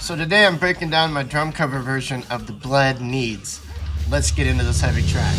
So today I'm breaking down my drum cover version of the Bled Needs. Let's get into this heavy track.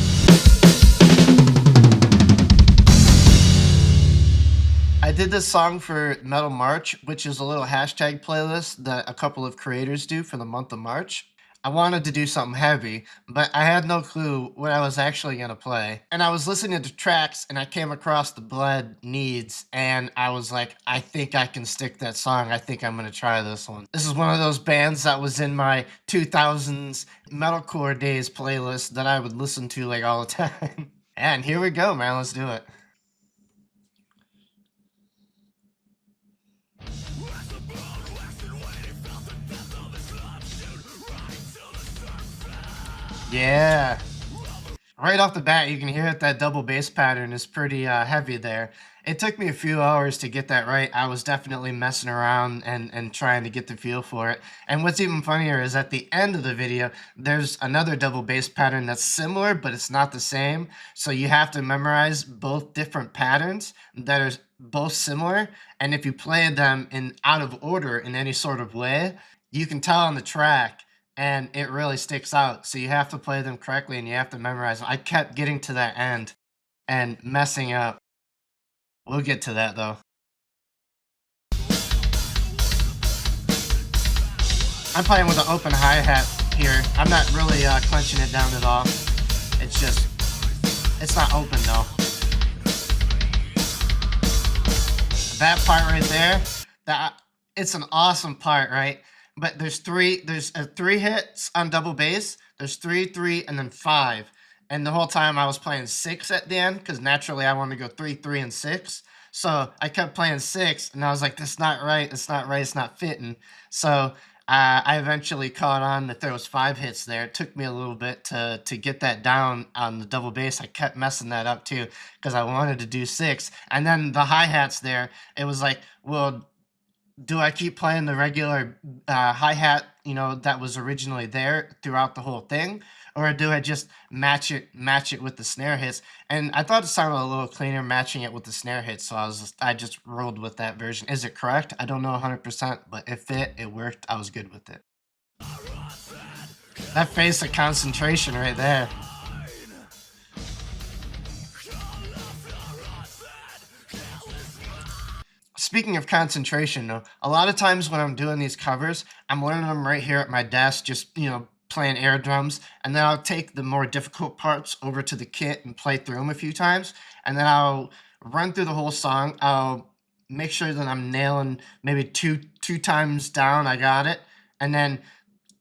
I did this song for Metal March, which is a little hashtag playlist that a couple of creators do for the month of March. I wanted to do something heavy, but I had no clue what I was actually going to play. And I was listening to tracks and I came across the Bled Needs and I was like, I think I can stick that song. I think I'm going to try this one. This is one of those bands that was in my 2000s metalcore days playlist that I would listen to like all the time. And here we go, man. Let's do it. Yeah. Right off the bat, you can hear that double bass pattern is pretty heavy there. It took me a few hours to get that right. I was definitely messing around and trying to get the feel for it. And what's even funnier is at the end of the video, there's another double bass pattern that's similar, but it's not the same. So you have to memorize both different patterns that are both similar. And if you play them in out of order in any sort of way, you can tell on the track and it really sticks out. So you have to play them correctly and you have to memorize them. I kept getting to that end and messing up. We'll get to that though. I'm playing with an open hi-hat here. I'm not really clenching it down at all. It's just, it's not open though. That part right there, it's an awesome part, right? But there's three hits on double bass. There's 3, 3, and then 5. And the whole time I was playing 6 at the end because naturally I wanted to go 3, 3, and 6. So I kept playing 6, and I was like, "That's not right. It's not right. It's not fitting." So I eventually caught on that there was 5 hits there. It took me a little bit to get that down on the double bass. I kept messing that up too because I wanted to do 6. And then the hi-hats there, it was like, well, do I keep playing the regular hi-hat, that was originally there throughout the whole thing? Or do I just match it with the snare hits? And I thought it sounded a little cleaner matching it with the snare hits, so I just rolled with that version. Is it correct? I don't know 100%, but it fit, it worked, I was good with it. That face of concentration right there. Speaking of concentration, though, a lot of times when I'm doing these covers, I'm learning them right here at my desk, just, playing air drums, and then I'll take the more difficult parts over to the kit and play through them a few times, and then I'll run through the whole song. I'll make sure that I'm nailing maybe two times down, I got it, and then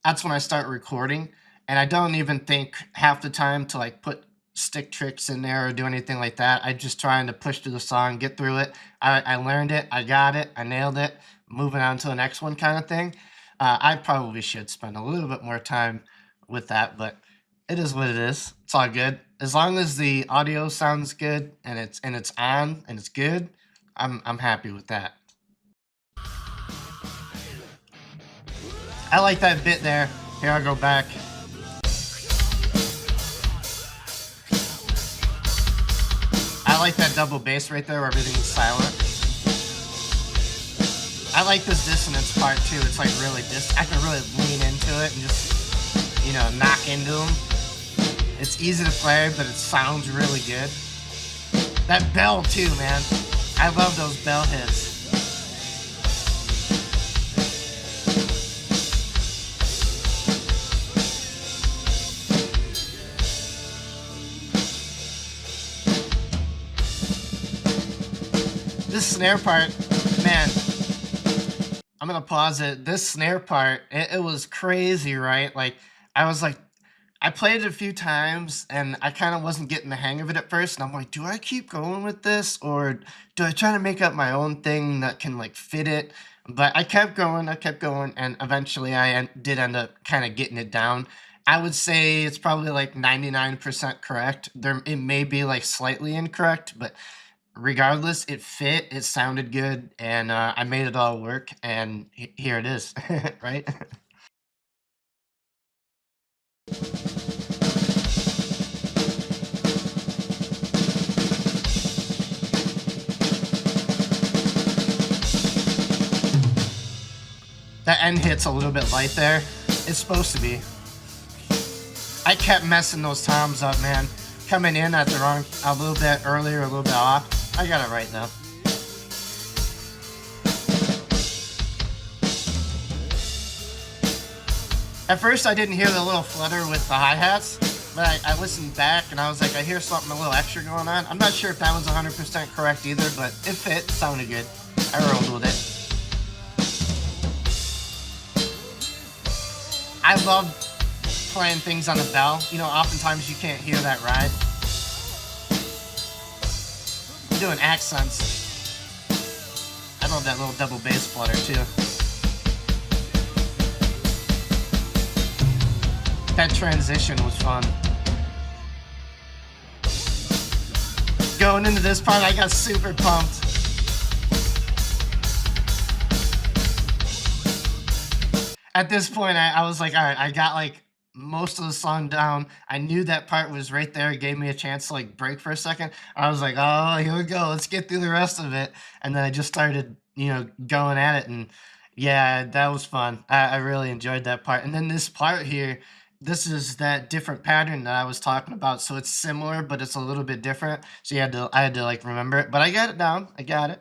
that's when I start recording, and I don't even think half the time to like put stick tricks in there or do anything like that. I just trying to push through the song, get through it. I learned it, I got it, I nailed it, moving on to the next one kind of thing. I probably should spend a little bit more time with that, but it is what it is. It's all good. As long as the audio sounds good and it's on and it's good, I'm happy with that. I like that bit there. Here, I'll go back. I like that double bass right there where everything's silent. I like this dissonance part too. It's like really I can really lean into it and just, knock into them. It's easy to play, but it sounds really good. That bell too, man. I love those bell hits. This snare part, man, I'm gonna pause it. This snare part, it was crazy, right? Like, I played it a few times and I kind of wasn't getting the hang of it at first. And I'm like, do I keep going with this or do I try to make up my own thing that can like fit it? But I kept going, and eventually I did end up kind of getting it down. I would say it's probably like 99% correct. It may be like slightly incorrect, but regardless, it fit, it sounded good, and I made it all work, and here it is, right? That end hit's a little bit light there. It's supposed to be. I kept messing those toms up, man. Coming in at the wrong, a little bit earlier, a little bit off. I got it right though. At first, I didn't hear the little flutter with the hi-hats, but I listened back and I was like, I hear something a little extra going on. I'm not sure if that was 100% correct either, but it fit, sounded good. I rolled with it. I love playing things on the bell. You know, oftentimes you can't hear that ride. I'm doing accents. I love that little double bass flutter too. That transition was fun. Going into this part, I got super pumped. At this point, I was like, all right, I got like most of the song down. I knew that part was right there. It gave me a chance to like break for a second. I was like, oh, here we go. Let's get through the rest of it. And then I just started, going at it. And yeah, that was fun. I really enjoyed that part. And then this part here, this is that different pattern that I was talking about. So it's similar, but it's a little bit different. So I had to like remember it. But I got it down. I got it.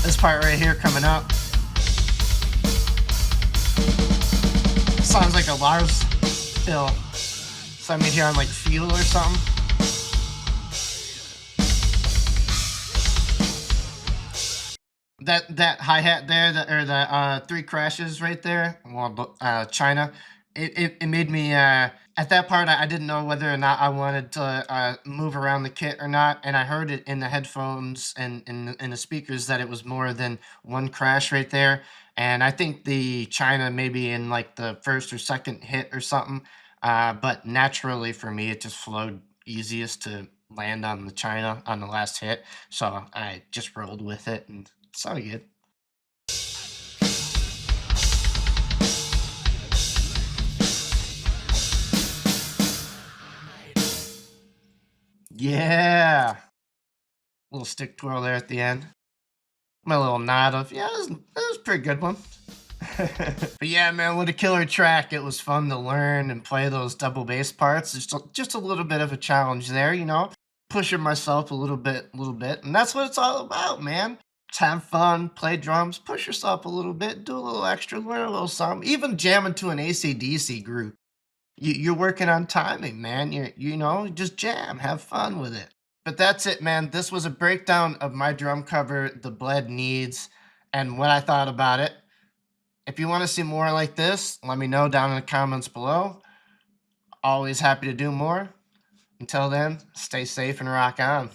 This part right here coming up sounds like a Lars Fill. Something here on like Feel or something. That hi-hat there, or the 3 crashes right there, well, China, it made me, at that part, I didn't know whether or not I wanted to move around the kit or not, and I heard it in the headphones and in the speakers that it was more than 1 crash right there, and I think the China maybe in like the first or second hit or something, but naturally for me, it just flowed easiest to land on the China on the last hit, so I just rolled with it, and it sounded good. Yeah. Little stick twirl there at the end. My little nod of, yeah, that was a pretty good one. But yeah, man, what a killer track. It was fun to learn and play those double bass parts. Just a little bit of a challenge there, pushing myself a little bit. And that's what it's all about, man. Just have fun, play drums, push yourself a little bit, do a little extra, learn a little something, even jam into an AC/DC group. You're working on timing, man. Just jam, have fun with it. But that's it, man. This was a breakdown of my drum cover, The Bled Needs, and what I thought about it. If you want to see more like this, let me know down in the comments below. Always happy to do more. Until then, stay safe and rock on.